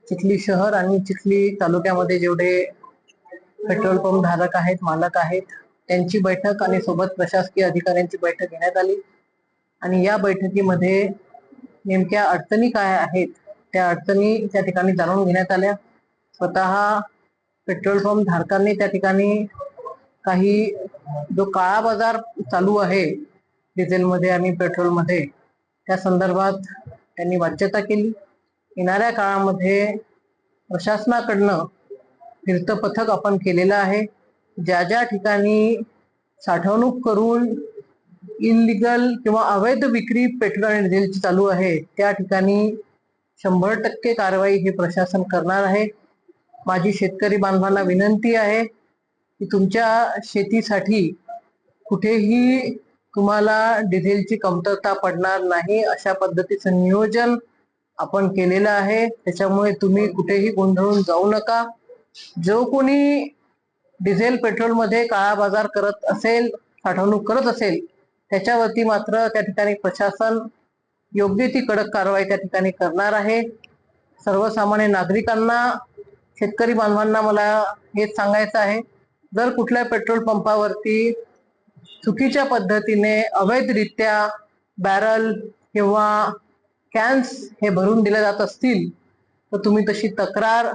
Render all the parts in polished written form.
चिखली शहर आणि चिखली तालुक्यामध्ये जेवढे पेट्रोल पंप धारक आहेत, मालक आहेत, त्यांची बैठक आणि सोबत प्रशासकीय अधिकाऱ्यांची बैठक घेण्यात आली आणि या बैठकीमध्ये नेमक्या अडचणी काय आहेत त्या अडचणी त्या ठिकाणी जाणून घेण्यात आल्या। स्वतः पेट्रोल पंप धारकांनी त्या ठिकाणी काही जो काळा बाजार चालू आहे डिझेलमध्ये आणि पेट्रोलमध्ये त्या संदर्भात त्यांनी वाच्यता केली। येणाऱ्या काळामध्ये प्रशासनाकडनं फिरतं पथक आपण केलेलं आहे। ज्या ज्या ठिकाणी साठवणूक करून इलिगल किंवा अवैध विक्री पेट्रोल आणि डिझेलची चालू आहे त्या ठिकाणी 100% कारवाई हे प्रशासन करणार आहे। माझी शेतकरी बांधवांना विनंती आहे की तुमच्या शेतीसाठी कुठेही तुम्हाला डिझेलची कमतरता पडणार नाही अशा पद्धतीचं नियोजन आपण केलेलं आहे। त्याच्यामुळे तुम्ही कुठेही गोंधळून जाऊ नका। जो कोणी डिझेल पेट्रोल मध्ये काळा बाजार करत असेल, साठवणूक करत असेल, त्याच्यावरती मात्र त्या ठिकाणी प्रशासन योग्य ती कडक कारवाई त्या ठिकाणी करणार आहे। सर्वसामान्य नागरिकांना, शेतकरी बांधवांना मला हेच सांगायचं आहे, जर कुठल्या पेट्रोल पंपावरती चुकीच्या पद्धतीने अवैधरित्या बॅरल किंवा कॅन्स हे भरून दिले जात असतील तर तुम्ही तशी तक्रार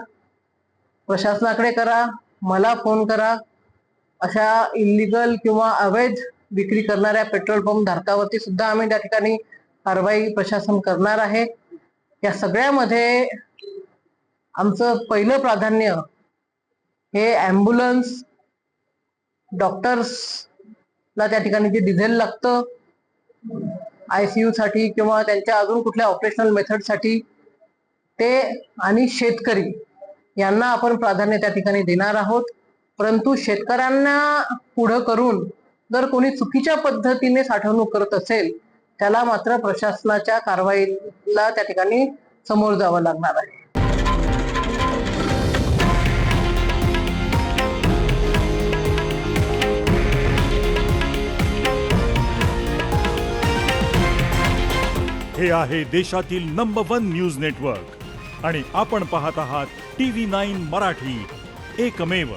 प्रशासनाकडे करा, मला फोन करा। अशा इलिगल किंवा अवैध विक्री करणाऱ्या पेट्रोल पंप धारकावरती सुद्धा आम्ही त्या ठिकाणी कारवाई प्रशासन करणार आहे। या सगळ्यामध्ये आमचं पहिलं प्राधान्य हे ॲम्ब्युलन्स, डॉक्टर्सला त्या ठिकाणी जे डिझेल लागतं ICU साठी किंवा त्यांच्या अजून कुठल्या ऑपरेशनल मेथडसाठी ते, आणि शेतकरी यांना आपण प्राधान्य त्या ठिकाणी देणार आहोत। परंतु शेतकऱ्यांना पुढं करून जर कोणी चुकीच्या पद्धतीने साठवणूक करत असेल त्याला मात्र प्रशासनाच्या कारवाईला त्या ठिकाणी समोर जावं लागणार आहे। हे आहे देशातील नंबर 1 न्यूज नेटवर्क आणि आपण पाहत आहात TV9 मराठी, एकमेव।